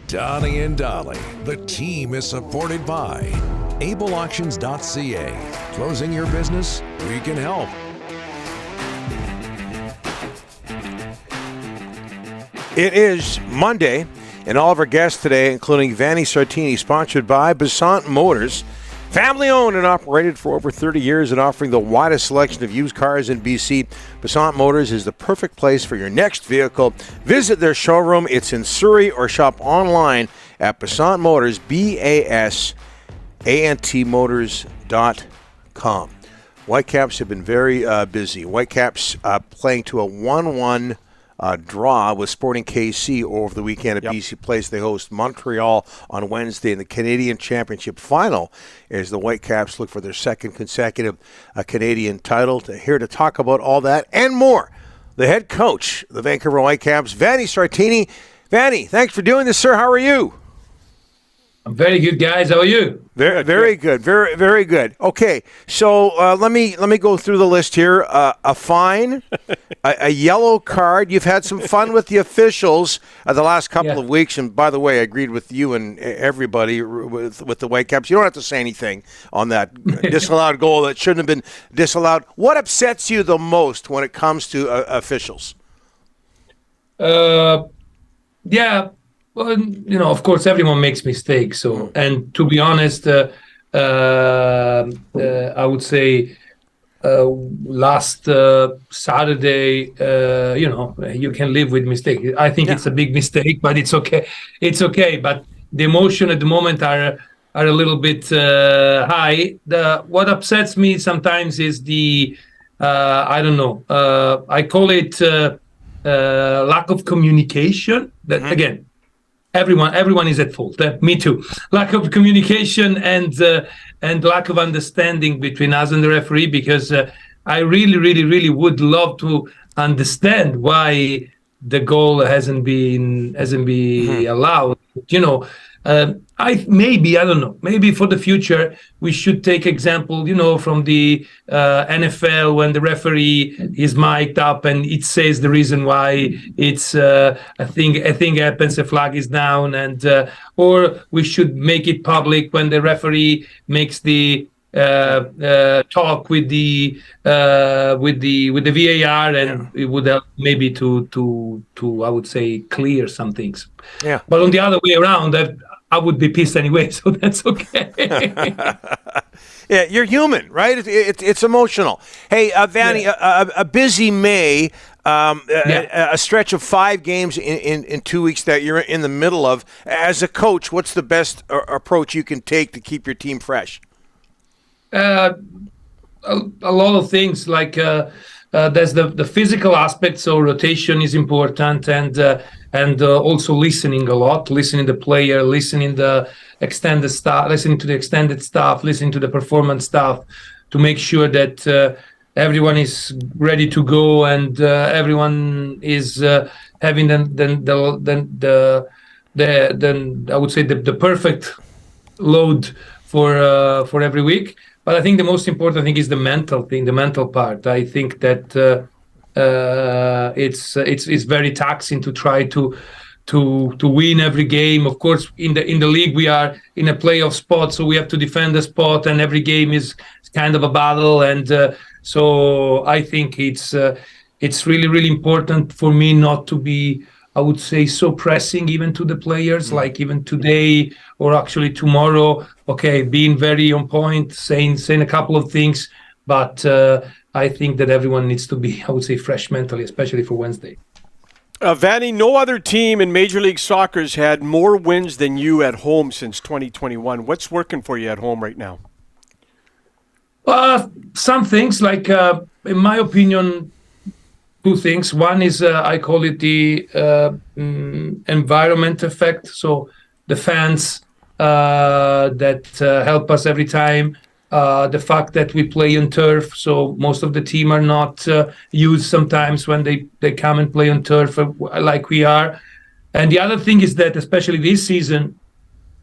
Donnie and Dolly. The team is supported by ableauctions.ca. Closing your business? We can help. It is Monday, and all of our guests today, including Vanni Sartini, sponsored by Basant Motors. Family owned and operated for over 30 years and offering the widest selection of used cars in BC. Basant Motors is the perfect place for your next vehicle. Visit their showroom. It's in Surrey, or shop online at Basant Motors, BASANTmotors.com. Whitecaps have been very busy. Whitecaps playing to a 1-1 draw with Sporting KC over the weekend at BC Place. They host Montreal on Wednesday in the Canadian Championship final as the Whitecaps look for their second consecutive Canadian title. Here to talk about all that and more, the head coach of the Vancouver Whitecaps, Vanni Sartini. Vanni, thanks for doing this, sir. How are you? I'm very good, guys. How are you? Very good. Very good. Okay, so let me go through the list here. A fine, a yellow card. You've had some fun with the officials the last couple of weeks, and by the way, I agreed with you and everybody with the Whitecaps. You don't have to say anything on that disallowed goal that shouldn't have been disallowed. What upsets you the most when it comes to officials? Well, of course, everyone makes mistakes. So, and to be honest, I would say last Saturday, you can live with mistakes. I think it's a big mistake, but it's okay. It's okay. But the emotion at the moment are a little bit high. What upsets me sometimes is the I call it lack of communication. That again. Everyone is at fault. Me too. Lack of communication and lack of understanding between us and the referee. Because I really would love to understand why the goal hasn't been allowed. I don't know. Maybe for the future we should take example, from the NFL when the referee is mic'd up and it says the reason why it's a thing happens, a flag is down, and or we should make it public when the referee makes the talk with the VAR, and it would help maybe to I would say clear some things. Yeah. But on the other way around, I would be pissed anyway, so that's okay. Yeah, you're human, right? It's emotional. Hey, Vanni, a busy May, a stretch of 5 games in 2 weeks that you're in the middle of. As a coach, what's the best approach you can take to keep your team fresh? A lot of things, like there's the physical aspect, so rotation is important, and also listening a lot, listening to the player, listening the extended staff, listening to the extended staff, listening to the performance staff, to make sure that everyone is ready to go and everyone is having the I would say the perfect load for every week. But I think the most important thing is the mental thing, the mental part. I think that it's very taxing to try to win every game. Of course, in the league we are in a playoff spot, so we have to defend the spot, and every game is kind of a battle. And so I think it's really important for me not to be, I would say, so pressing even to the players, like even today or actually tomorrow. Okay, being very on point, saying a couple of things, but I think that everyone needs to be, I would say, fresh mentally, especially for Wednesday. Vanni, no other team in Major League Soccer has had more wins than you at home since 2021. What's working for you at home right now? Some things, like, in my opinion, 2 things. One is I call it the environment effect. So the fans that help us every time. The fact that we play on turf, so most of the team are not used sometimes when they come and play on turf like we are. And the other thing is that, especially this season,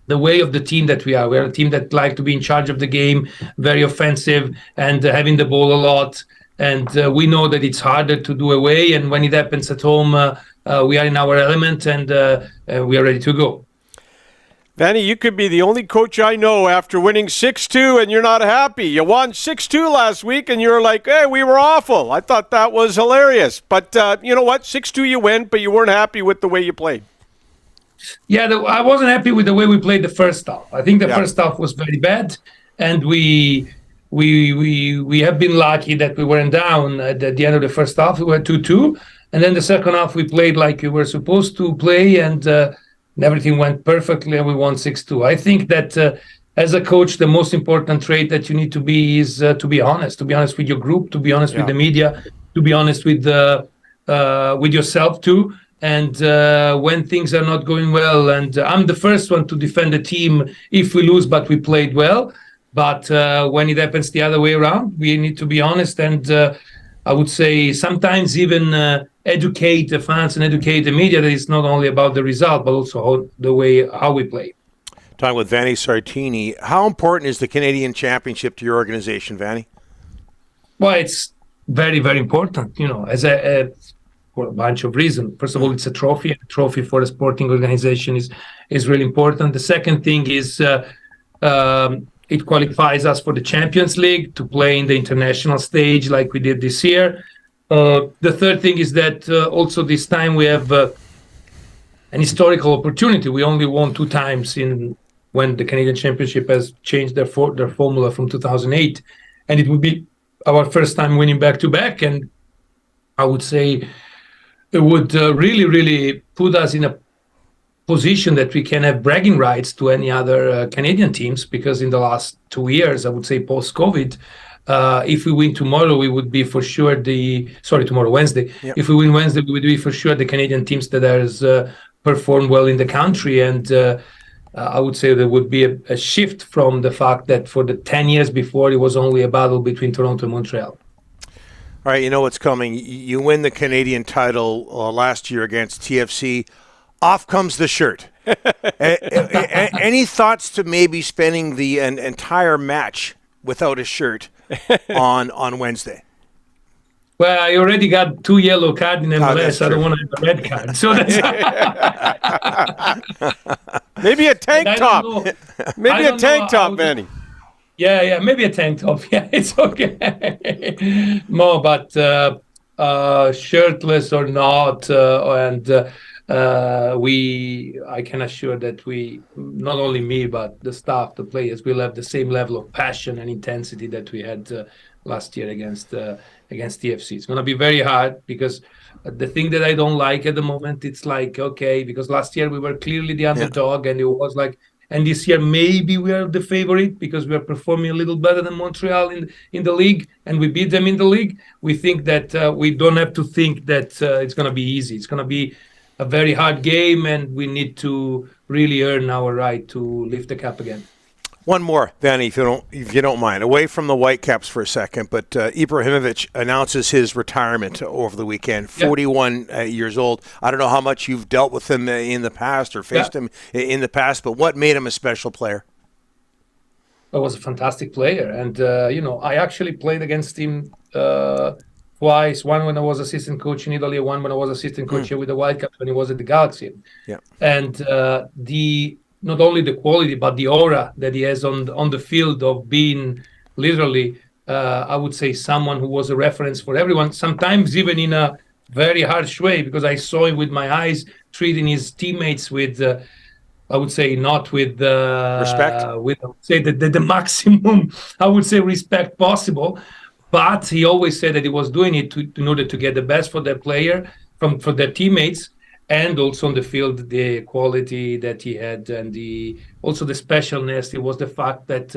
the way of the team that we are. We're a team that like to be in charge of the game, very offensive, and having the ball a lot. And we know that it's harder to do away. And when it happens at home, we are in our element, and we are ready to go. Vanni, you could be the only coach I know after winning 6-2 and you're not happy. You won 6-2 last week and you're like, hey, we were awful. I thought that was hilarious. But you know what? 6-2 you win, but you weren't happy with the way you played. Yeah, I wasn't happy with the way we played the first half. I think the first half was very bad, and we have been lucky that we weren't down at the end of the first half. We were 2-2, and then the second half we played like we were supposed to play, and everything went perfectly, and we won 6-2. I think that as a coach, the most important trait that you need to be is to be honest with your group, to be honest with the media, to be honest with yourself too. And when things are not going well, and I'm the first one to defend the team if we lose, but we played well. But when it happens the other way around, we need to be honest. And I would say sometimes even educate the fans and educate the media that it's not only about the result, but also how we play. Talking with Vanni Sartini, how important is the Canadian Championship to your organization, Vanni? Well, it's very, very important, as for a bunch of reasons. First of all, it's a trophy. A trophy for a sporting organization is really important. The second thing is it qualifies us for the Champions League to play in the international stage like we did this year. The third thing is that also this time we have an historical opportunity. We only won 2 times when the Canadian Championship has changed their formula from 2008, and it would be our first time winning back-to-back. And I would say it would really, really put us in a position that we can have bragging rights to any other Canadian teams, because in the last 2 years, I would say post-COVID, if we win tomorrow, we would be for sure tomorrow, Wednesday. Yep. If we win Wednesday, we would be for sure the Canadian teams that has performed well in the country. And I would say there would be a shift from the fact that for the 10 years before, it was only a battle between Toronto and Montreal. All right, you know what's coming. You win the Canadian title last year against TFC. Off comes the shirt. Any thoughts to maybe spending the entire match without a shirt on Wednesday? Well, I already got 2 yellow cards in MLS. I don't want to have a red card. So that's maybe a tank top. Maybe a tank top, Vanni. Yeah, maybe a tank top. Yeah, it's okay. No, but shirtless or not, I can assure that we, not only me, but the staff, the players, will have the same level of passion and intensity that we had last year against TFC. It's going to be very hard, because the thing that I don't like at the moment, it's like, okay, because last year we were clearly the underdog, and it was like, and this year maybe we are the favorite because we are performing a little better than Montreal in the league, and we beat them in the league. We think that we don't have to think that it's going to be easy. It's going to be a very hard game, and we need to really earn our right to lift the cup again. One more, Vanni, if you don't mind, away from the Whitecaps for a second, but Ibrahimovic announces his retirement over the weekend, 41 years old. I don't know how much you've dealt with him in the past or faced him in the past, but what made him a special player? He was a fantastic player, and I actually played against him twice. One when I was assistant coach in Italy, one when I was assistant coach here with the Whitecaps when he was at the Galaxy. Yeah, and not only the quality, but the aura that he has on the field of being literally, I would say, someone who was a reference for everyone, sometimes even in a very harsh way, because I saw him with my eyes treating his teammates with, I would say, not with respect, with, I would say, the maximum, I would say, respect possible. But he always said that he was doing it in order to get the best for their player, for their teammates, and also on the field, the quality that he had, and also the specialness. It was the fact that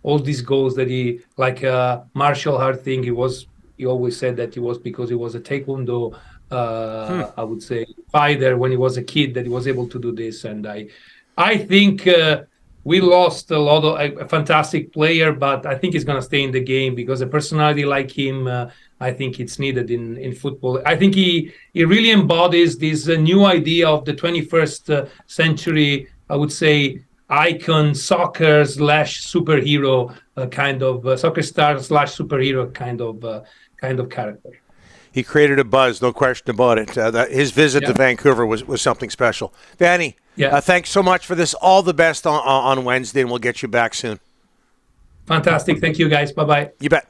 all these goals that he, like a martial art thing, he always said that it was because he was a taekwondo, I would say, fighter when he was a kid, that he was able to do this. And I think we lost a fantastic player, but I think he's going to stay in the game, because a personality like him, I think it's needed in football. I think he really embodies this new idea of the 21st century, I would say, icon, soccer / superhero kind of soccer star / superhero kind of character. He created a buzz, no question about it. His visit to Vancouver was something special. Vanni, Yeah. Thanks so much for this. All the best on Wednesday, and we'll get you back soon. Fantastic. Thank you, guys. Bye-bye. You bet.